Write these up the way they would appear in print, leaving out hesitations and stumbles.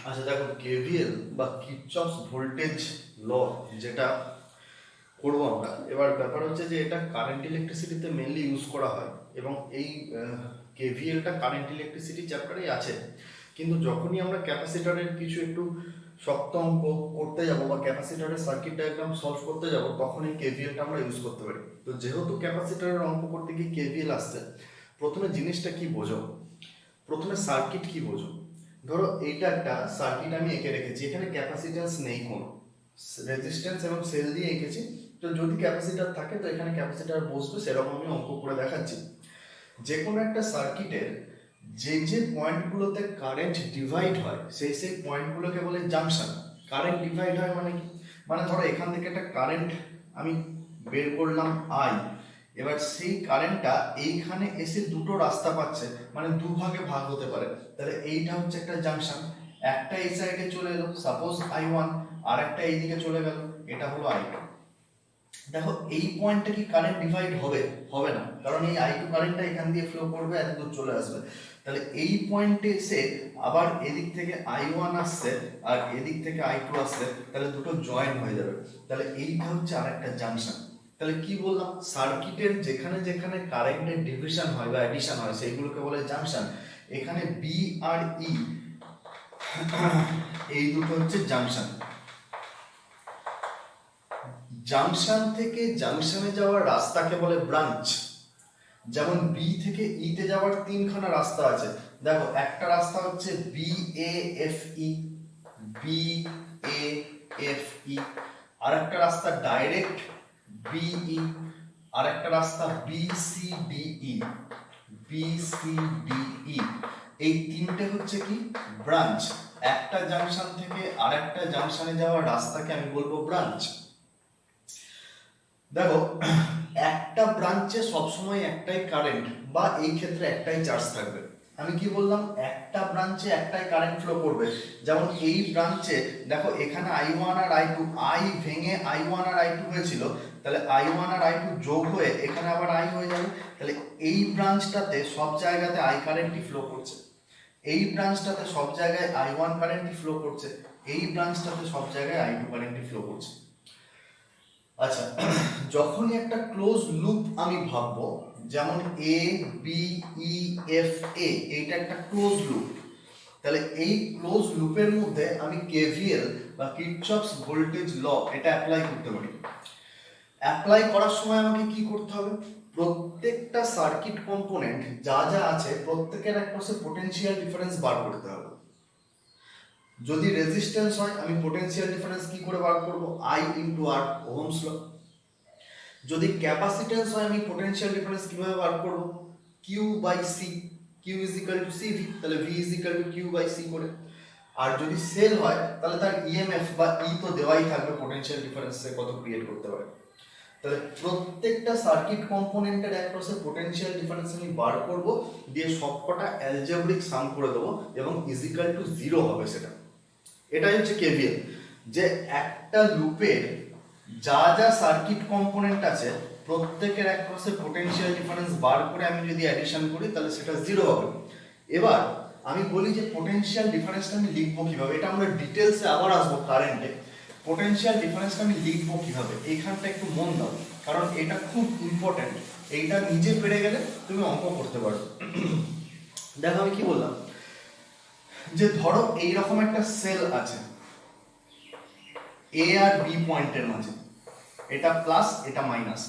আচ্ছা দেখো, কেভিএল বা কিরচফস ভোল্টেজ ল যেটা করবো আমরা, এবার ব্যাপার হচ্ছে যে এটা কারেন্ট ইলেকট্রিসিটিতে মেনলি ইউজ করা হয় এবং এই কেভিএলটা কারেন্ট ইলেকট্রিসিটি চ্যাপ্টারেই আছে। কিন্তু যখনই আমরা ক্যাপাসিটরের কিছু একটু শক্ত অঙ্ক করতে যাব বা ক্যাপাসিটরের সার্কিট ডায়াগ্রাম সলভ করতে যাব, তখন এই কেভিএলটা আমরা ইউজ করতে পারি। তো যেহেতু ক্যাপাসিটরের অঙ্ক করতে গিয়ে কেভিএল আসছে, প্রথমে জিনিসটা কি বোঝো, প্রথমে সার্কিট কি বোঝো। ধরো এইটা একটা সার্কিট আমি এঁকে রেখেছি, এখানে ক্যাপাসিট্যান্স নেই, কোনো রেজিস্ট্যান্স এবং সেল দিয়ে এঁকেছি। তো যদি ক্যাপাসিটার থাকে তো এখানে ক্যাপাসিটার বসবে, সেরকম আমি অঙ্ক করে দেখাচ্ছি। যে কোনো একটা সার্কিটের যে যে পয়েন্টগুলোতে কারেন্ট ডিভাইড হয় সেই সেই পয়েন্টগুলোকে বলে জাংশন। কারেন্ট ডিভাইড হয় মানে কি, মানে ধরো এখান থেকে একটা কারেন্ট আমি বের করলাম আই, এবার সেই কারেন্টটা এইখানে এসে দুটো রাস্তা পাচ্ছে, মানে দুভাগে ভাগ হতে পারে। তাহলে এইটা হচ্ছে একটা জাংশন। একটা এই সাইডে চলে এলো, সাপোজ I1, আর একটা এইদিকে চলে গেল, এটা হলো I2। দেখো এই পয়েন্টে কি কারেন্ট ডিভাইড হবে? হবে না, কারণ এই I2 কারেন্টটা এখান দিয়ে ফ্লো করবে, এত দূর চলে আসবে। তাহলে এই পয়েন্টে এসে আবার এদিক থেকে I1 আসছে আর এদিক থেকে I2 আসছে, তাহলে দুটো জয়েন হয়ে যাবে। তাহলে এইটা হচ্ছে আরেকটা জাংশন। তাহলে কি বললাম, সার্কিটের যেখানে যেখানে কারেন্টের ডিভিশন হয় বা অ্যাডিশন হয় সেইগুলোকে বলে জাংশন। এখানে বি আর ই এই দুটো হচ্ছে জাংশন। জাংশন থেকে জাংশনে যাওয়ার রাস্তাকে বলে ব্রাঞ্চ। যেমন বি থেকে ই তে যাওয়ার তিনখানা রাস্তা আছে। দেখো, একটা রাস্তা হচ্ছে BAFE, BAFE, আর একটা রাস্তা ডাইরেক্ট BE, আর একটা রাস্তা BCDE, BCDE। এই তিনটে হচ্ছে কি ব্রাঞ্চ। একটা জাংশন থেকে আরেকটা জাংশনে যাওয়ার রাস্তাকে আমি বলবো ব্রাঞ্চ। দেখো, একটা ব্রাঞ্চে সবসময় একটাই কারেন্ট বা এই ক্ষেত্রে একটাই চার্জ থাকবে। আমি কি বললাম, একটা ব্রাঞ্চে একটাই কারেন্ট ফ্লো করবে। যেমন এই ব্রাঞ্চে দেখো, এখানে I1 আর I2, I ভেঙে I1 আর I2 হয়েছিল, তাহলে I1 আর I2 যোগ হয়ে এখানে আবার I হয়ে যাবে। তাহলে এই ব্রাঞ্চটাতে সব জায়গাতে I কারেন্টই ফ্লো করছে, এই ব্রাঞ্চটাতে সব জায়গায় I1 কারেন্টই ফ্লো করছে, এই ব্রাঞ্চটাতে সব জায়গায় I2 কারেন্টই ফ্লো করছে। আচ্ছা, যখনই একটা ক্লোজ লুপ আমি ভাববো, যেমন ABEFA, এইটা একটা ক্লোজ লুপ, তাহলে এই ক্লোজ লুপের মধ্যে আমি কেভিএল বা কিরচফস ভোল্টেজ ল এটা অ্যাপ্লাই করতে পারি। অ্যাপ্লাই করার সময় আমাকে কি করতে হবে, প্রত্যেকটা সার্কিট কম্পোনেন্ট যা যা আছে প্রত্যেকের একপাশে পোটেনশিয়াল ডিফারেন্স বার করতে হবে। যদি রেজিস্ট্যান্স হয়, আমি পোটেনশিয়াল ডিফারেন্স কি করে বার করব, I into R, Ohm's law. যদি ক্যাপাসিট্যান্স হয়, আমি পোটেনশিয়াল ডিফারেন্স কিভাবে বার করব, Q by C, Q is equal to CV, তাহলে V is equal to Q by C করে। আর যদি সেল হয়, তাহলে তার EMF বা E তো দেওয়াই থাকবে, পোটেনশিয়াল ডিফারেন্সে কত ক্রিয়েট করতে পারে। তাহলে প্রত্যেকটা সার্কিট কম্পোনেন্টের একপাশে পোটেনশিয়াল ডিফারেন্স আমি বার করব, দিয়ে সবকটা অ্যালজেব্রিক সাম করে দেবো এবং ইজ ইকুয়াল টু 0 হবে সেটা। এটাই হচ্ছে কেভিএল, যে একটা লুপের যা যা সার্কিট কম্পোনেন্ট আছে প্রত্যেকের একপাশে পোটেনশিয়াল ডিফারেন্স বার করে আমি যদি অ্যাডিশন করি তাহলে সেটা 0 হবে। এবার আমি বলি যে পোটেনশিয়াল ডিফারেন্সটা আমি লিখবো কিভাবে, এটা আমরা ডিটেলসে আবার আসবো কারেন্টে। পোটেনশিয়াল ডিফারেন্সটা আমি লিখবো কিভাবে, এইখানটা একটু মন দাও, কারণ এটা খুব ইম্পর্টেন্ট। এইটা নিজে পেরে গেলে তুমি অঙ্ক করতে পারো। দেখো আমি কি বললাম, যে ধরো এইরকম একটা সেল আছে A আর B পয়েন্টের মাঝে, এটা প্লাস এটা মাইনাস।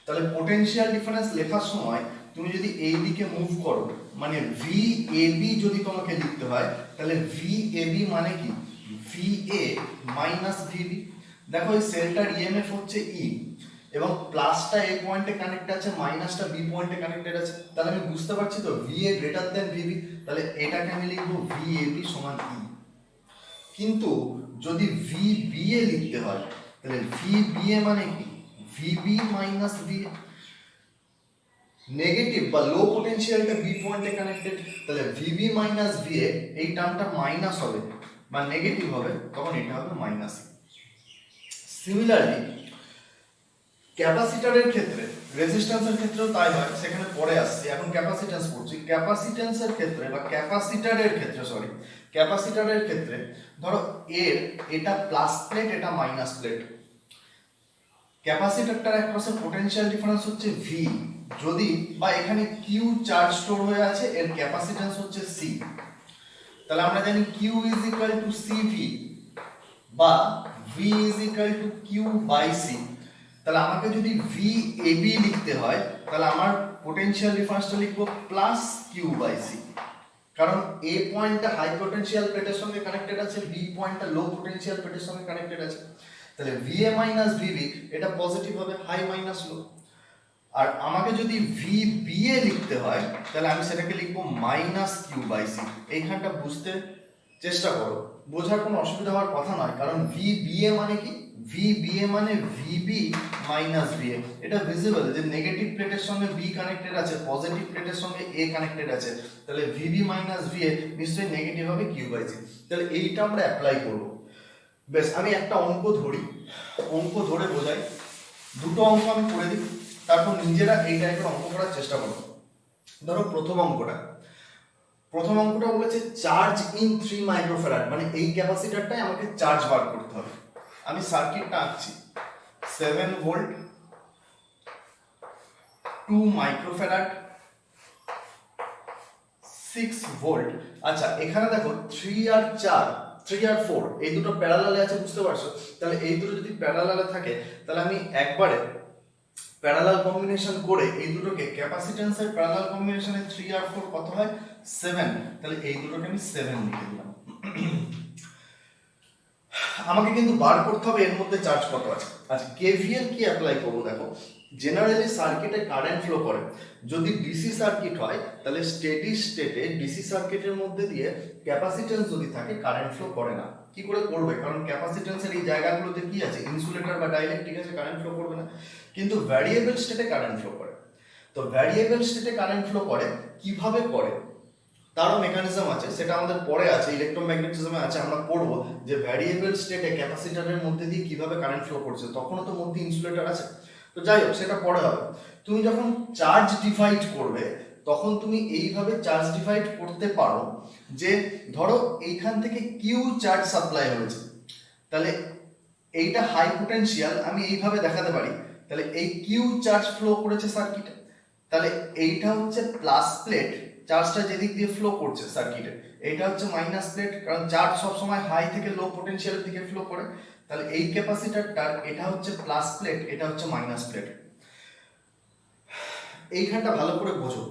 তাহলে পোটেনশিয়াল ডিফারেন্স লেখার সময় তুমি যদি এই দিকে মুভ করো, মানে VAB যদি তোমাকে লিখতে হয়, তাহলে VAB মানে কি, VA মাইনাস VB। দেখো এই সেলটার EMF হচ্ছে E, এবং প্লাসটা A পয়েন্টে কানেক্ট আছে, মাইনাসটা B পয়েন্টে কানেক্টেড আছে। তাহলে আমি বুঝতে পারছি তো VA গ্রেটার দেন VB, তাহলে এটাকে আমি লিখবো VAB সমান E। কিন্তু যদি VBA লিখতে হয়, তাহলে VBA মানে কি, VB মাইনাস VA। নেগেটিভ বা লো পোটেনশিয়ালটা B পয়েন্টে কানেক্টেড, তাহলে VB মাইনাস VA, এই টার্মটা মাইনাস হবে বা নেগেটিভ হবে, তখন এটা হবে মাইনাস। সিমিলারলি ক্যাপাসিটরের ক্ষেত্রে, রেজিস্ট্যান্সের ক্ষেত্রেও তাই হয়, সেখানে পরে আসছে। এখন ক্যাপাসিট্যান্স পড়ছি। ক্যাপাসিট্যান্সের ক্ষেত্রে বা ক্যাপাসিটরের ক্ষেত্রে ধরো এটা প্লাস প্লেট, এটা মাইনাস প্লেট। ক্যাপাসিটরটার একপাশে পোটেনশিয়াল ডিফারেন্স হচ্ছে ভি, যদি বা এখানে কিউ চার্জ স্টোর হয়ে আছে, এর ক্যাপাসিট্যান্স হচ্ছে সি। তাহলে আমরা জানি Q is equal to C V বা V is equal to Q by C. তাহলে আমাকে যদি ভি এবি লিখতে হয়, তাহলে আমার পোটেনশিয়াল ডিফারেন্সটা লিখবো প্লাস কিউ বাই সি, কারণ এ পয়েন্টটা হাই পোটেনশিয়াল প্লেটের সঙ্গে কানেক্টেড আছে, বি পয়েন্টটা লো পোটেনশিয়াল প্লেটের সঙ্গে কানেক্টেড আছে। তাহলে ভিএ মাইনাস ভিবি এটা পজিটিভ হবে, হাই মাইনাস লো। আর আমাকে যদি ভি বিএ লিখতে হয়, তাহলে আমি সেটাকে লিখবো মাইনাস কিউ বাই সি। এইখানটা বুঝতে চেষ্টা করো, বোঝার কোনো অসুবিধা হওয়ার কথা নয়, কারণ ভি বিএ মানে কি, ভি বিএ মানে ভিবি মাইনাস ভিএ। এটা ভিজিবল যে নেগেটিভ প্লেটের সঙ্গে বি কানেক্টেড আছে, পজিটিভ প্লেটের সঙ্গে এ কানেক্টেড আছে, তাহলে ভিবি মাইনাস ভিএ নিশ্চয়ই নেগেটিভ হবে কিউ বাই সি। তাহলে এইটা আমরা অ্যাপ্লাই করব। বেশ, আমি একটা অঙ্ক ধরে বোঝাই। দুটো অঙ্ক আমি করে দিই, তারপর নিজেরা এই টাইপের অঙ্ক করার চেষ্টা করো। ধরো প্রথম অঙ্কটা বলেছে চার্জ ইন 3 মাইক্রোফ্যারাড, মানে এই ক্যাপাসিটরটাই আমাকে চার্জ বার করতে হবে। আমি সার্কিটটা আঁকছি। 7 ভোল্ট, 2 মাইক্রোফ্যারাড, 6 ভোল্ট। আচ্ছা, এখানে দেখো 3 আর 4 এই দুটো প্যারালালে আছে, বুঝতে পারছো? তাহলে এই দুটো যদি প্যারালালে থাকে, তাহলে আমি একবারে প্যারালাল কম্বিনেশন করে এই দুটোকে, ক্যাপাসিট্যান্সের প্যারালাল কম্বিনেশনে 3 আর 4 কত হয়? 7। তাহলে এই দুটোকে আমি 7 লিখে দিলাম। আমাকে কিন্তু বার করতে হবে এর মধ্যে চার্জ কত আছে। আচ্ছা, কেভিএল কি অ্যাপ্লাই করব? দেখো, জেনারেলি সার্কিটে কারেন্ট ফ্লো করে। যদি ডিসি সার্কিট হয়, তাহলে স্টেডি স্টেটে ডিসি সার্কিটের মধ্যে দিয়ে ক্যাপাসিট্যান্স যদি থাকে, কারেন্ট ফ্লো করে না। কি করে করবে? কারণ ক্যাপাসিট্যান্সের এই জায়গাগুলোতে কি আছে? ইনসুলেটর বা ডাইলেক্ট্রিক আছে, কারেন্ট ফ্লো করবে না। কিন্তু ভ্যারিয়েবল স্টেটে কারেন্ট ফ্লো করে। তো ভ্যারিয়েবল স্টেটে কারেন্ট ফ্লো করে, কিভাবে করে তারও মেকানিজম আছে, সেটা আমাদের পরে আছে, ইলেকট্রোম্যাগনেটিজমে আছে, আমরা পড়বো যে ভ্যারিয়েবল স্টেটে ক্যাপাসিটরের মধ্যে দিয়ে কিভাবে কারেন্ট ফ্লো করছে। তখনও তো মধ্যে ইনসুলেটর আছে। তো যাই হোক, সেটা পরে হবে। তুমি যখন চার্জ ডিভাইড করবে, তখন তুমি এইভাবে চার্জ ডিভাইড করতে পারো যে ধরো এইখান থেকে কিউ চার্জ সাপ্লাই হয়েছে, তাহলে এইটা হাই পোটেনশিয়াল, আমি এইভাবে দেখাতে পারি। তাহলে এই কিউ চার্জ ফ্লো করেছে সার্কিটে, তাহলে এইটা হচ্ছে প্লাস প্লেট, চার্জটা যেদিক দিয়ে ফ্লো করছে সার্কিটে। এইটা হচ্ছে মাইনাস প্লেট, কারণ চার্জ সবসময় হাই থেকে লো পোটেনশিয়ালের দিকে ফ্লো করে। তাহলে এই ক্যাপাসিটরটার এটা হচ্ছে প্লাস প্লেট, এটা হচ্ছে মাইনাস প্লেট। এইখানটা ভালো করে বোঝো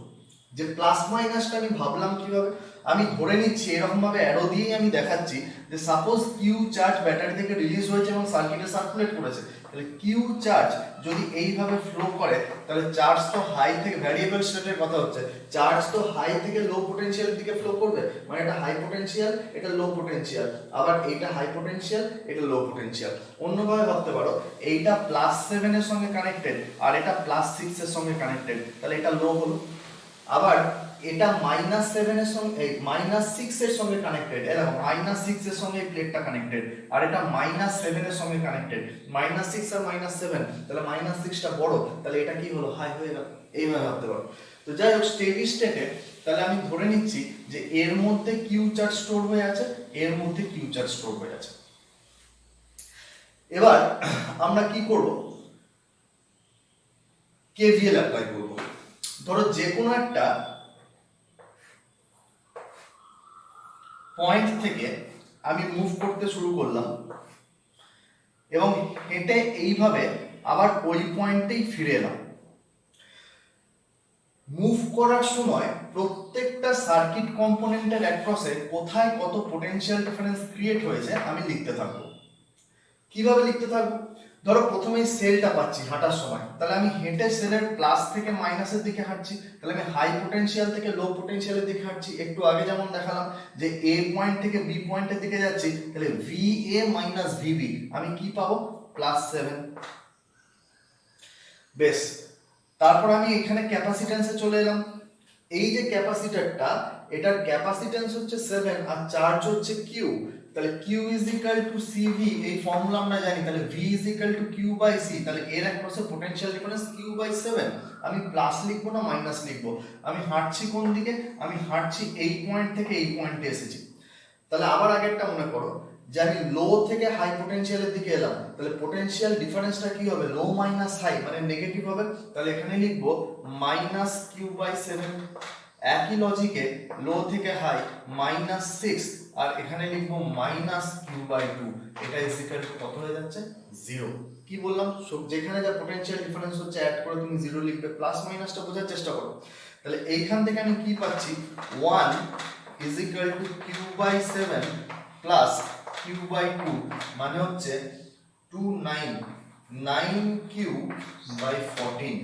যে প্লাস মাইনাসটা আমি ভাবলাম কিভাবে। আমি ধরে নিচ্ছি এরকম ভাবে অ্যারো দিয়েই আমি দেখাচ্ছি যে সাপোজ কিউ চার্জ ব্যাটারি থেকে রিলিজ হয়েছে এবং সার্কিটে সার্কুলেট করেছে, তাহলে কিউ চার্জ যদি এইভাবে ফ্লো করে, তাহলে চার্জ তো হাই থেকে, ভ্যারিয়েবল স্টেটের কথা হচ্ছে, চার্জ তো হাই থেকে লো পোটেনশিয়ালের দিকে ফ্লো করবে, মানে এটা হাই পোটেনশিয়াল, এটা লো পোটেনশিয়াল, আবার এইটা হাই পোটেনশিয়াল, এটা লো পোটেনশিয়াল। অন্যভাবে ভাবতে পারো, এইটা +7 এর সঙ্গে কানেক্টেড আর এটা +6 এর সঙ্গে কানেক্টেড, তাহলে এটা লো হলো। আবার এটা -7 এর সঙ্গে, -6 এর সঙ্গে কানেক্টেড, এরকম -6 এর সঙ্গে এই প্লেটটা কানেক্টেড, আর এটা -7 এর সঙ্গে কানেক্টেড, -6 আর -7, তাহলে -6টা বড়, তাহলে এটা কি হলো? হাই হয়ে গেল। এইভাবে ভাবতে পারো। তো যাই হোক, স্টেডি স্টেটে তাহলে আমি ধরে নিচ্ছি যে এর মধ্যে কিউ চার্জ স্টোর হয়ে আছে, এর মধ্যে কিউ চার্জ স্টোর হয়ে আছে। এবার আমরা কি করব? কেভিএল অ্যাপ্লাই করব। ধরো যে কোনো একটা পয়েন্ট থেকে আমি মুভ করতে শুরু করলাম এবং হেঁটে এইভাবে আবার ওই পয়েন্টেই ফিরে এলাম। মুভ করার সময় প্রত্যেকটা সার্কিট কম্পোনেন্টের অ্যাক্রসে কোথায় কত পোটেনশিয়াল ডিফারেন্স ক্রিয়েট হয়েছে আমি লিখতে থাকবো। কিভাবে লিখতে থাকবো? ধরো প্রথমেই সেলটা পাচ্ছি হাঁটার সময়, তাহলে আমি হেঁটে সেলের প্লাস থেকে মাইনাসের দিকে হাঁটছি, তাহলে আমি হাই পোটেনশিয়াল থেকে লো পোটেনশিয়ালের দিকে হাঁটছি। একটু আগে যেমন দেখালাম যে এ পয়েন্ট থেকে বি পয়েন্টের দিকে যাচ্ছি, তাহলে VA মাইনাস VB আমি কি পাবো? +7। বেশ, তারপর আমি এখানে ক্যাপাসিট্যান্সে চলে এলাম। এই যে ক্যাপাসিটরটা, এটার ক্যাপাসিট্যান্স হচ্ছে 7 আর চার্জ হচ্ছে কিউ, তাহলে Q is equal to CV, এই ফর্মুলা আমরা জানি, তাহলে V is equal to Q by C, তাহলে এর অ্যাক্রসে পোটেনশিয়াল ডিফারেন্স কিউ বাই 7। আমি প্লাস লিখবো না মাইনাস লিখবো, আমি হাঁটছি কোন দিকে, আমি হাঁটছি এই পয়েন্ট থেকে এই পয়েন্টে এসেছি। তাহলে আবার আগেরটা মনে করো যে আমি লো থেকে হাই পোটেনশিয়ালের দিকে এলাম, তাহলে পোটেনশিয়াল ডিফারেন্সটা কি হবে, লো মাইনাস হাই মানে নেগেটিভ হবে, তাহলে এখানে লিখবো মাইনাস কিউ বাই 7। একই লজিকে লো থেকে হাই মাইনাস 6 আর এখানে লিখবো মাইনাস কিউ বাই 2, এটা ইজ ইকুয়াল টু কত হয়ে যাচ্ছে, 0। কি বললাম, যেখানে যা পোটেনশিয়াল ডিফারেন্স হচ্ছে অ্যাড করে তুমি 0 লিখবে, প্লাস মাইনাসটা বোঝার চেষ্টা করো। তাহলে এইখান থেকে আমি কি পাচ্ছি, 1 is equal to Q by 7 plus Q by 2 মানে হচ্ছে 9 Q by 14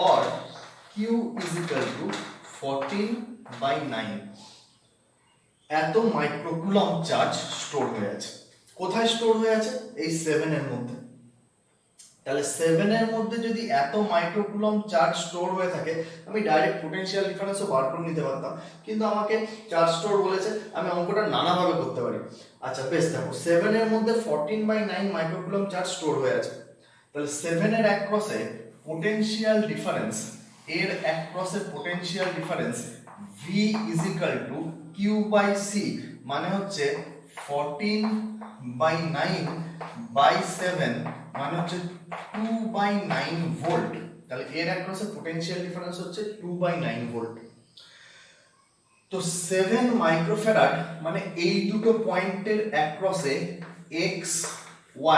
or q is equal to 14 by 9। এত মাইক্রোকুলম চার্জ স্টোর হয়ে আছে। কোথায় স্টোর হয়ে আছে, এই 7 এর মধ্যে। তাহলে 7 এর মধ্যে যদি এত মাইক্রোকুলম চার্জ স্টোর হয়ে থাকে, আমি ডাইরেক্ট পোটেনশিয়াল ডিফারেন্সও বার করে নিতে পারতাম, কিন্তু আমাকে চার্জ স্টোর বলেছে, আমি অঙ্কটা নানাভাবে করতে পারি। আচ্ছা বেশ, দেখো 7 এর মধ্যে 14/9 মাইক্রোকুলম চার্জ স্টোর হয়ে আছে, তাহলে 7 এর অ্যাক্রসে পোটেনশিয়াল ডিফারেন্স, এর অ্যাক্রসে potential difference v is equal to Q by C মানে হচ্ছে 14/9 বাই 7 মানে হচ্ছে 2/9 ভোল্ট। তাহলে এর অ্যাক্রসে পোটেনশিয়াল ডিফারেন্স হচ্ছে 2/9 ভোল্ট। তো 7 মাইক্রোফ্যারাড মানে এই দুটো পয়েন্টের অ্যাক্রসে x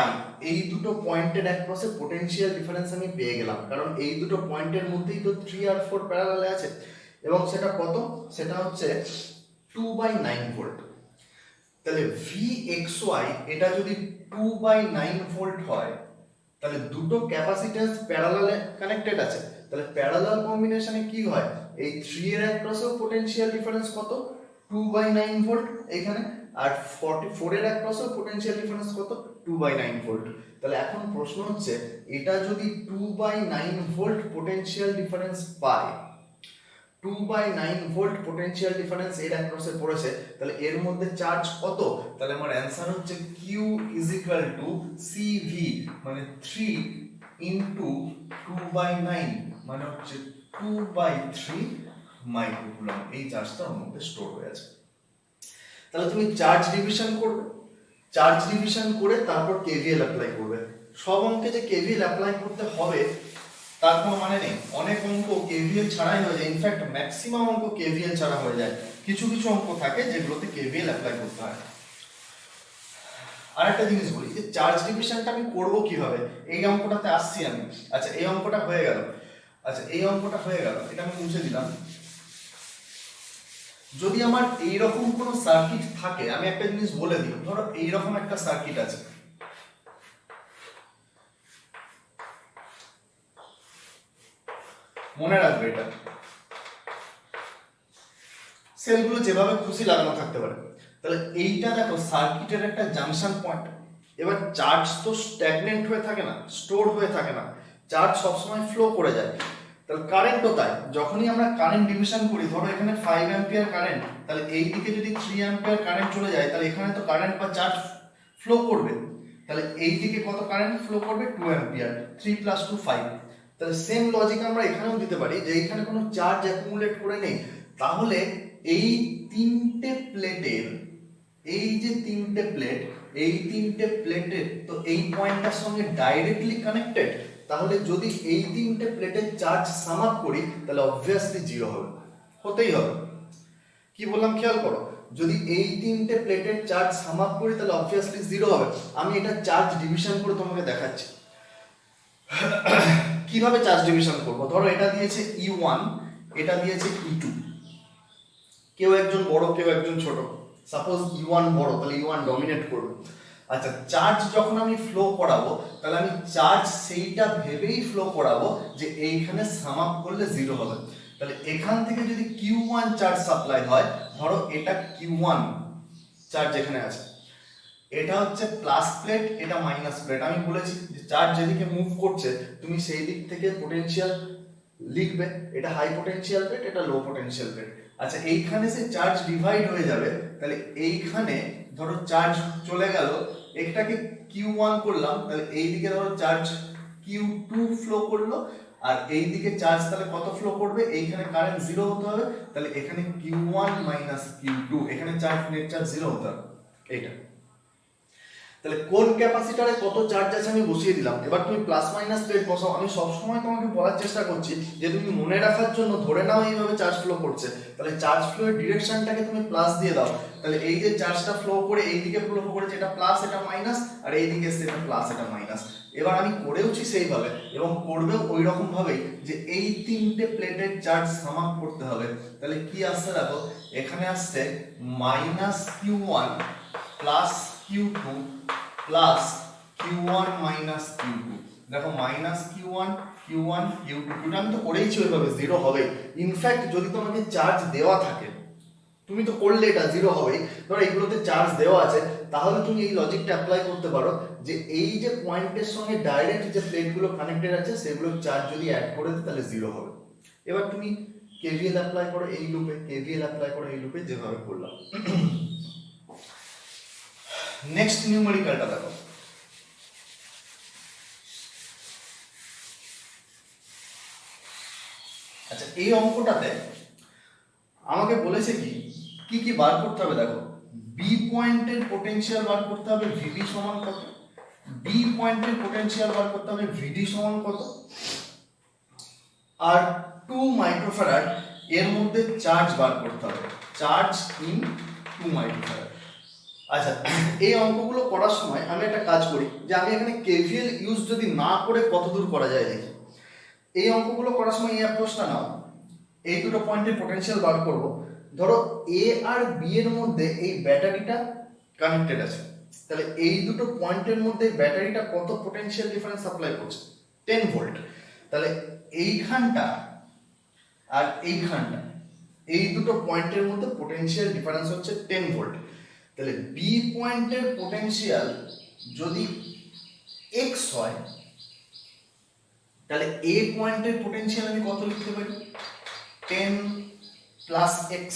y, এই দুটো পয়েন্টের অ্যাক্রসে পোটেনশিয়াল ডিফারেন্স আমি পেয়ে গেলাম, কারণ এই দুটো পয়েন্টের মধ্যেই তো 3 আর 4 প্যারালালে আছে, এবং সেটা কত, সেটা হচ্ছে 2/9 ভোল্ট। তাহলে vxy এটা যদি 2/9 ভোল্ট হয়, তাহলে দুটো ক্যাপাসিট্যান্স প্যারালালে কানেক্টেড আছে, তাহলে প্যারালাল কম্বিনেশনে কি হয়, এই 3 এর অ্যাক্রসেও পোটেনশিয়াল ডিফারেন্স কত, 2/9 ভোল্ট এখানে, আর 44 এর অ্যাক্রসেও পোটেনশিয়াল ডিফারেন্স কত, 2/9 ভোল্ট। তাহলে এখন প্রশ্ন হচ্ছে, এটা যদি 2/9 ভোল্ট পোটেনশিয়াল ডিফারেন্স পায়, 2/9 ভোল্ট পোটেনশিয়াল ডিফারেন্স এর অ্যাক্রসে পড়েছে, তাহলে এর মধ্যে চার্জ কত, তাহলে আমার অ্যানসার হচ্ছে q is equal to cv মানে 3 ইনটু 2/9 মানে হচ্ছে 2/3 মাইক্রোকুলম, এই চার্জটা ওর মধ্যে স্টোর হয়ে আছে। তাহলে তুমি চার্জ ডিভিশন করবে, চার্জ ডিভিশন করে তারপর কেভিএল অ্যাপ্লাই করবে। সব অঙ্কে যে কেভিএল অ্যাপ্লাই করতে হবে তার কোনো মানে নেই, অনেক অঙ্ক কেভিএল ছাড়াই হয়ে যায়, ইনফ্যাক্ট ম্যাক্সিমাম অঙ্ক কেভিএল ছাড়া হয়ে যায়, কিছু কিছু অঙ্ক থাকে যেগুলোতে কেভিএল অ্যাপ্লাই করতে হয়। আরেকটা জিনিস বলি, যে চার্জ ডিভিশনটা আমি করব কিভাবে, এই অঙ্কটাতে আসছি আমি। আচ্ছা এই অঙ্কটা হয়ে গেল, আচ্ছা এই অঙ্কটা হয়ে গেল, এটা আমি মুছে দিলাম। যদি আমার এইরকম কোনো সার্কিট থাকে, আমি একটা জিনিস বলে দিই, ধরো এইরকম একটা সার্কিট আছে, মনে রাখবে এটা, সেলগুলো যেভাবে খুশি লাগানো থাকতে পারে। তাহলে এইটা দেখো সার্কিটের একটা জাংশন পয়েন্ট। এবার চার্জ তো স্ট্যাগনেন্ট হয়ে থাকে না, স্টোর হয়ে থাকে না, চার্জ সবসময় ফ্লো করে যায়। তাহলে কারেন্টও তাই, যখনই আমরা কারেন্ট ডিভিশন করি, ধরো এখানে 5 অ্যাম্পিয়ার কারেন্ট, তাহলে এই দিকে যদি 3 অ্যাম্পিয়ার কারেন্ট চলে যায়, তাহলে এখানে তো কারেন্ট বা চার্জ ফ্লো করবে, তাহলে এই দিকে কত কারেন্ট ফ্লো করবে, 2 অ্যাম্পিয়ার, 3 + 2 5। তাহলে সেম লজিক আমরা এখানেও দিতে পারি, যে এখানে কোনো চার্জ অ্যাকুমুলেট করে নেই, তাহলে এই তিনটে প্লেটের, এই যে তিনটে প্লেট, এই তিনটে প্লেটের তো এই পয়েন্টটার সঙ্গে ডাইরেক্টলি কানেক্টেড, তাহলে যদি এই তিনটে প্লেটের চার্জ সাম আপ করি, তাহলে অবভিয়াসলি 0 হবে, হতেই হবে। কি বললাম খেয়াল করো, যদি এই তিনটে প্লেটের চার্জ সাম আপ করি তাহলে অবভিয়াসলি 0 হবে। আমি এটা চার্জ ডিভিশন করে তোমাকে দেখাচ্ছি কিভাবে চার্জ ডিভিশন করব। ধরো এটা দিয়েছে E1, এটা দিয়েছে E2, কেউ একজন বড় কেউ একজন ছোট, সাপোজ E1 বড়, তাহলে E1 ডমিনেট করবে। আচ্ছা চার্জ যখন আমি ফ্লো করাবো, তাহলে আমি চার্জ সেইটা ভেবেই ফ্লো করাবো যে এইখানে সাম আপ করলে 0 হবে। তাহলে এখান থেকে যদি Q1 চার্জ সাপ্লাই হয়, ধরো এটা Q1 চার্জ এখানে আছে, এটা হচ্ছে প্লাস প্লেট, এটা মাইনাস প্লেট। আমি বলেছি যে চার্জ যেদিকে মুভ করছে তুমি সেই দিক থেকে পোটেনশিয়াল লিখবে এটা হাই পোটেনশিয়াল প্লেট, এটা লো পোটেনশিয়াল প্লেট। আচ্ছা এইখানে সে চার্জ ডিভাইড হয়ে যাবে, তাহলে এইখানে ধরো চার্জ চলে গেল, একটাকে Q1 করলাম, তাহলে এইদিকে ধরো চার্জ Q2 ফ্লো করলো, আর এইদিকে চার্জ তাহলে কত ফ্লো করবে, এইখানে কারেন্ট জিরো হতে হবে, তাহলে এখানে Q1 মাইনাস Q2, এখানে চার্জ নেট চার্জ জিরো হতে হবে। এইটা তাহলে কোন ক্যাপাসিটরে কত চার্জ আছে আমি বসিয়ে দিলাম। এবার তুমি প্লাস মাইনাস প্লেট বসাও। আমি সবসময় তোমাকে বলার চেষ্টা করছি যে তুমি মনে রাখার জন্য ধরে নাও এইভাবে চার্জ ফ্লো করছে, তাহলে চার্জ ফ্লো এর ডিরেকশনটাকে তুমি প্লাস দিয়ে দাও, তাহলে এই যে চার্জটা ফ্লো করে এইদিকে ফ্লো করেছে, এটা প্লাস এটা মাইনাস, আর এইদিকে এসে এটা প্লাস এটা মাইনাস। এবার আমি করেওছি সেইভাবে এবং করবেও ওই রকম ভাবেই, যে এই তিনটে প্লেটের চার্জ সাম আপ করতে হবে। তাহলে কি আসছে দেখো, এখানে আসছে minus Q1 plus Q2 plus Q1 minus Q2। দেখো মাইনাস Q1 Q1 Q2, এটা আমি তো করেইছি ওইভাবে, জিরো হবে। ইনফ্যাক্ট যদি তোমাকে চার্জ দেওয়া থাকে, তুমি তো করলে এটা জিরো হবেই। ধরো এইগুলোতে চার্জ দেওয়া আছে, তাহলে তুমি এই লজিকটা অ্যাপ্লাই করতে পারো যে এই যে পয়েন্টের সঙ্গে ডাইরেক্ট যে প্লেটগুলো কানেক্টেড আছে সেগুলোর চার্জ যদি অ্যাড করে দিই তাহলে জিরো হবে। এবার তুমি কেভিএল অ্যাপ্লাই করো এই লুপে, কেভিএল অ্যাপ্লাই করো এই লুপে, যেভাবে করলাম। নেক্সট নিউমেরিক্যালটা দেখো। আচ্ছা এই অঙ্কটাতে আমাকে বলেছে কি কি বার করতে হবে। দেখো বি পয়েন্টের পোটেনশিয়াল বার করতে হবে ভিডি সমান কত, বি পয়েন্টের পোটেনশিয়াল বার করতে হবে ভিডি সমান কত, আর 2 মাইক্রোফ্যারাড এর মধ্যে চার্জ বার করতে হবে, চার্জ ইন 2 মাইক্রোফ্যারাড। আচ্ছা এই অঙ্কগুলো করার সময় আমি একটা কাজ করি, যে আমি এখানে কেভিএল ইউজ যদি না করে কতদূর করা যায় দেখি। এই অঙ্কগুলো করার সময় এই অ্যাপ্রোচটা নাও, এই দুটো পয়েন্টের পোটেনশিয়াল বার করব। ধরো এ আর বি এর মধ্যে এই ব্যাটারিটা কানেক্টেড আছে, তাহলে এই দুটো পয়েন্টের মধ্যে ব্যাটারিটা কত পোটেনশিয়াল ডিফারেন্স সাপ্লাই করছে, 10 ভোল্ট। তাহলে এইখানটা আর এইখানটা, এই দুটো পয়েন্টের মধ্যে পোটেনশিয়াল ডিফারেন্স হচ্ছে 10 ভোল্ট। তাহলে বি পয়েন্টের পোটেনশিয়াল যদি x হয়, তাহলে এ পয়েন্টের পোটেনশিয়াল আমি কত লিখতে পারি, 10 প্লাস x,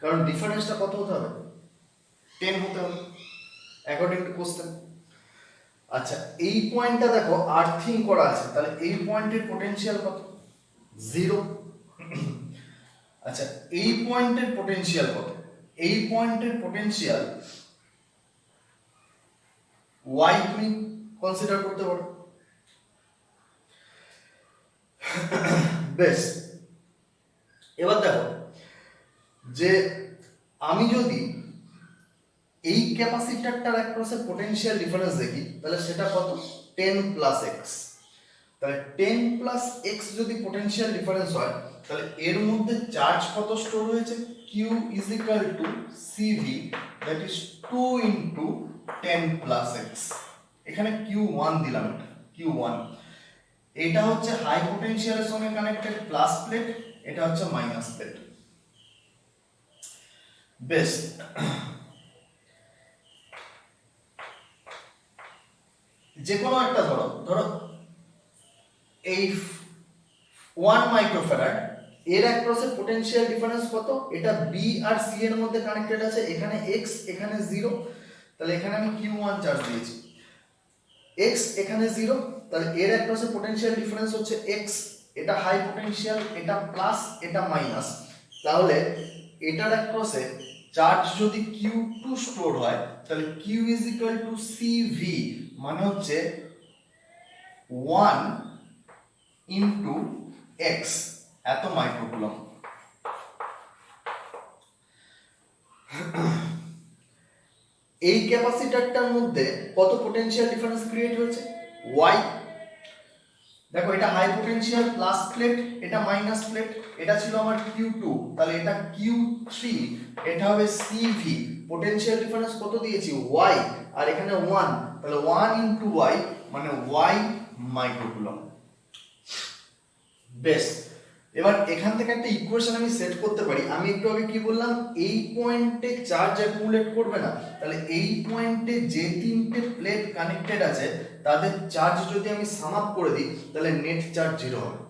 কারণ ডিফারেন্সটা কত হতে হবে, 10 হতে হবে অ্যাকর্ডিং টু কোশ্চেন। আচ্ছা এই পয়েন্টটা দেখো আর্থিং করা আছে, তাহলে এই পয়েন্টের পোটেনশিয়াল কত, 0। আচ্ছা এই পয়েন্টের পোটেনশিয়াল কত, এই পয়েন্টের পোটেনশিয়াল y তুমি কনসিডার করতে পারো। বেশ, এবার দেখো যে আমি যদি এই ক্যাপাসিটরটার অ্যাক্রসে পোটেনশিয়াল ডিফারেন্স দেখি, তাহলে সেটা কত, 10 প্লাস x। তাহলে 10 প্লাস x যদি পোটেনশিয়াল ডিফারেন্স হয়, তাহলে এর মধ্যে চার্জ কত স্টোর হয়েছে, q is equal to cv, that is 2 into 10 plus x। এখানে q1 দিলাম, q1 এটা হচ্ছে হাই পোটেনশিয়ালের সঙ্গে কানেক্টেড প্লাস প্লেট, এটা হচ্ছে মাইনাস প্লেট। বেশ, যে কোনো একটা ধরো এই 1 মাইক্রোফ্যারাড এর অ্যাক্রসে পোটেনশিয়াল ডিফারেন্স কত, এটা বি আর সি এর মধ্যে কানেক্টেড আছে, এখানে x এখানে 0, তাহলে এখানে আমি q1 চার্জ দিয়েছি, x এখানে 0, তাহলে এর অ্যাক্রসে পোটেনশিয়াল ডিফারেন্স হচ্ছে x, এটা হাই পোটেনশিয়াল, এটা প্লাস এটা মাইনাস, তাহলে এটার অ্যাক্রসে চার্জ যদি q2 স্টোর হয়, তাহলে q is equal to cv, মানে হচ্ছে 1 into x, এত মাইক্রোকুলম। এই ক্যাপাসিটরটার মধ্যে কত পোটেনশিয়াল ডিফারেন্স ক্রিয়েট হয়েছে, y। দেখো এটা হাই পোটেনশিয়াল প্লাস প্লেট, এটা মাইনাস প্লেট, এটা ছিল আমার q2, তাহলে এটা q3, এটা হবে cv, পোটেনশিয়াল ডিফারেন্স কত দিয়েছি, y, আর এখানে 1, তাহলে 1 into y মানে y মাইক্রোকুলম। বেশ, এবার এখান থেকে একটা ইকুয়েশন আমি সেট করতে পারি। আমি একটু আগে কি বললাম, এই পয়েন্টে চার্জ অ্যাকুমুলেট করবে না, তাহলে এই পয়েন্টে যে তিনটে প্লেট কানেক্টেড আছে তাদের চার্জ যদি আমি সাম আপ করে দিই, তাহলে নেট চার্জ 0 হবে।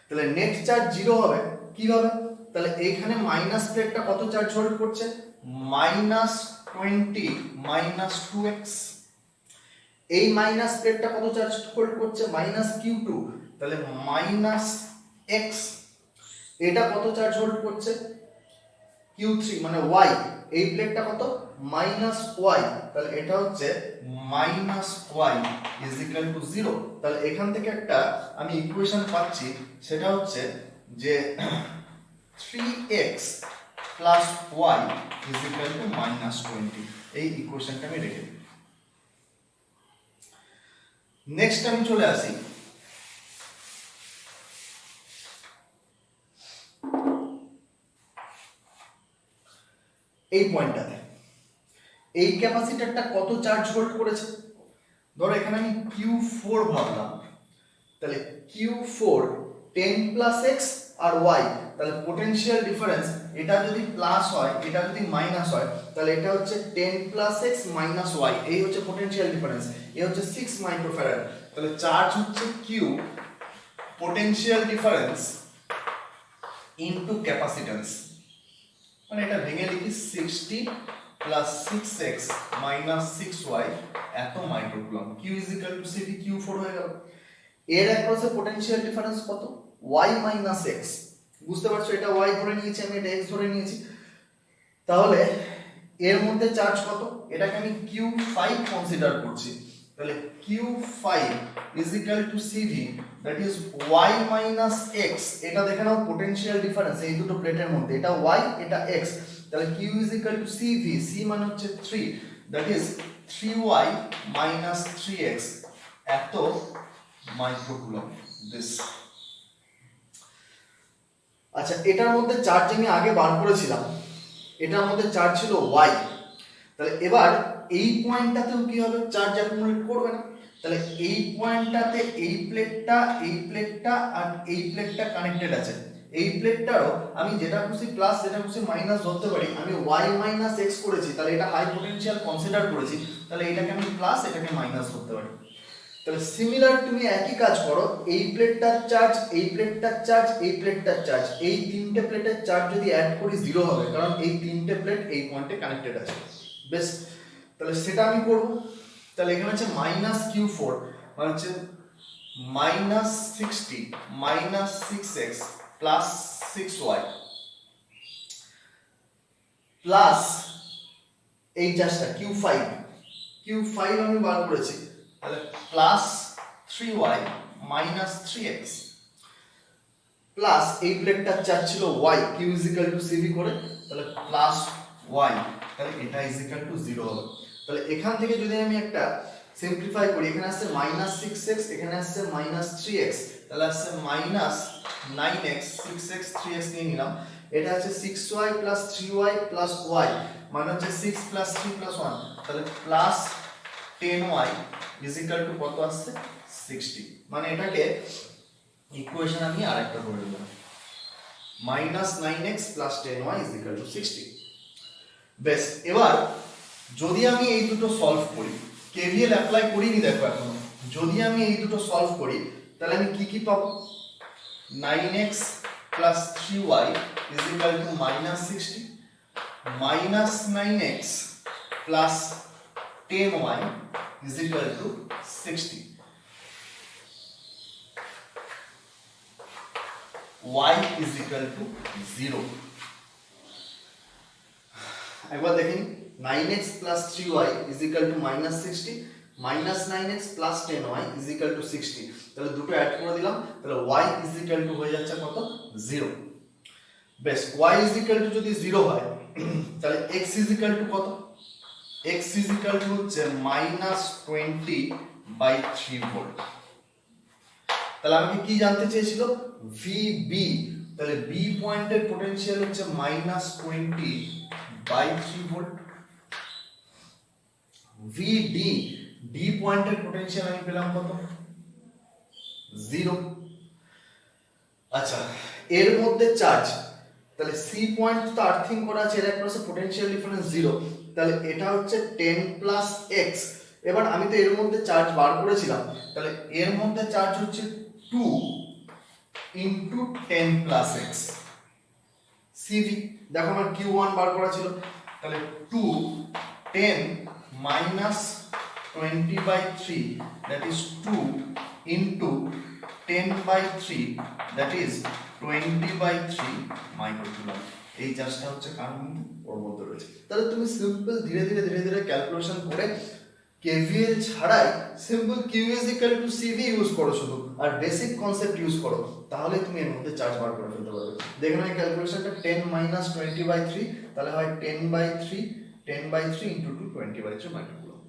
তাহলে নেট চার্জ 0 হবে কিভাবে? তাহলে এইখানে মাইনাস প্লেটটা কত চার্জ হোল্ড করছে? -20 -2x। এই মাইনাস প্লেটটা কত চার্জ হোল্ড করছে? -q2। তাহলে -x। এটা কত চার্জ হোল্ড করছে? q3 মানে y। এই প্লেটটা কত? -y। তাহলে এটা হচ্ছে -y = 0। তাহলে এখান থেকে একটা আমি ইকুয়েশন পাচ্ছি, সেটা হচ্ছে যে 3x + y = -20। এই ইকুয়েশনটা আমি রেখে দিই। নেক্সট আমি চলে আসি এই পয়েন্টটাতে। এই ক্যাপাসিটরটা কত চার্জ হোল্ড করেছে? ধরো এখানে আমি Q4 ভাবলাম, তাহলে Q4 10 + x আর y, তাহলে পোটেনশিয়াল ডিফারেন্স এটা যদি প্লাস হয় এটা যদি মাইনাস হয়, তাহলে এটা হচ্ছে 10 + x - y। এই হচ্ছে পোটেনশিয়াল ডিফারেন্স। এই হচ্ছে 6 মাইক্রোফ্যারাড। তাহলে চার্জ হচ্ছে Q, potential difference into capacitance. মানে এটা ভেঙে লিখি 60 + 6x - 6y এত মাইক্রোকুলম। Q = CV, Q4 হয়ে গেল। এর অ্যাক্রসে পোটেনশিয়াল ডিফারেন্স কত? y - x। বুঝতে পারছো, এটা y ধরে নিয়েছি আমি, এটা x ধরে নিয়েছি। তাহলে এর মধ্যে চার্জ কত? এটাকে আমি Q5 কনসিডার করছি। তাহলে Q5 = CV, that is y - x। এটা দেখে নাও পোটেনশিয়াল ডিফারেন্স এই দুটো প্লেটের মধ্যে, এটা y এটা x। তাহলে Q = CV, C মানে হচ্ছে 3, দ্যাট ইজ 3y - 3x এত মাইক্রোকুলম দিস। আচ্ছা, এটার মধ্যে চার্জ আমি আগে বার করেছিলাম, এটার মধ্যে চার্জ ছিল y। তাহলে এবার এই পয়েন্টটাতেও কি হবে? চার্জ অ্যাকুমুলেট করবে না। তাহলে এই পয়েন্টটাতে এই প্লেটটা আর এই প্লেটটা কানেক্টেড আছে। এই প্লেটটারও আমি যেটা খুশি প্লাস যেটা খুশি মাইনাস ধরতে পারি। আমি y - x করেছি, তাহলে এটা হাই পোটেনশিয়াল কনসিডার করেছি, তাহলে এটাকে আমি প্লাস এটাকে মাইনাস ধরতে পারি। তাহলে সিমিলার তুমি একই কাজ করো, এই প্লেটটার চার্জ, এই প্লেটটার চার্জ, এই প্লেটটার চার্জ, এই তিনটে প্লেটের চার্জ যদি অ্যাড করি 0 হবে, কারণ এই তিনটে প্লেট এই পয়েন্টে কানেক্টেড আছে। বেশ, তাহলে সেটা আমি করব। তাহলে এখানে আছে -Q4 মানে হচ্ছে -60 - 6x + 6y প্লাস এই চার্জটা Q5 আমি বার করেছি, তাহলে প্লাস 3y - 3x প্লাস এই প্লেটটার চার্জ ছিল y, Q = CV করে, তাহলে প্লাস y, তাহলে এটা = 0 হবে। তাহলে এখান থেকে যদি আমি একটা সিম্পলিফাই করি, এখানে আসছে -6x, এখানে আসছে -3x, তাহলে আসছে -9x, 6x 3x নিয়ে নিলাম। এটা আছে 6y + 3y + y মানে হচ্ছে 6 + 3 + 1, তাহলে প্লাস 10y = কত আসছে? 60। মানে এটাকে ইকুয়েশন আমি আরেকটা করে দিলাম, -9x + 10y = 60। বেশ, এবার যদি আমি এই দুটো সলভ করি, কেভিএল অ্যাপ্লাই করিনি দেখো এখনো, যদি আমি এই দুটো সলভ করি তাহলে আমি কি কি পাবো? 9x + 3y = -60, -9x + 10y = 60, y = 0। একবার দেখেন, 9x + 3y = -60, -9x + 10y = 60। তাহলে দুটো অ্যাড করে দিলাম, তাহলে y = হয়ে যাচ্ছে কত? 0। বেশ, y = যদি 0 হয় তাহলে x = কত? x হচ্ছে -20/3 ভোল্ট। তাহলে আমাকে কি জানতে চেয়েছিল? VB। তাহলে B পয়েন্টের পোটেনশিয়াল হচ্ছে -20/3 ভোল্ট। VD, D পয়েন্টের পোটেনশিয়াল আমি পেলাম কত? 0। আচ্ছা, এর মধ্যে চার্জ, তাহলে C পয়েন্ট তো আর্থিং করা আছে, এর অ্যাক্রসে পোটেনশিয়াল ডিফারেন্স 0, তাহলে এটা হচ্ছে 10 + x। এবার আমি তো এর মধ্যে চার্জ বার করেছিলাম, তাহলে এর মধ্যে চার্জ হচ্ছে 2 ইন্টু 10 প্লাস এক্স সিভি। দেখো আমার Q1 বার করা ছিল, তাহলে 2 10 minus 20/3 that is 2 into 10/3 that is 20/3 মাইক্রোকুলাম। এই চার্জটা হচ্ছে কার মধ্যে? ওর মধ্যে রয়েছে। তাহলে তুমি সিম্পল ধীরে ধীরে ক্যালকুলেশন করে কেভিএল ছাড়াই simple Q is equal to CV use করো শুধু, আর বেসিক কনসেপ্ট ইউজ করো, তাহলে তুমি এর মধ্যে চার্জ বার করে ফেলতে পারবে। দেখো না এই ক্যালকুলেশনটা 10 মাইনাস 20/3 তাহলে হয় 10/3 ইনটু 2 20/3 মাইক্রোকুলম।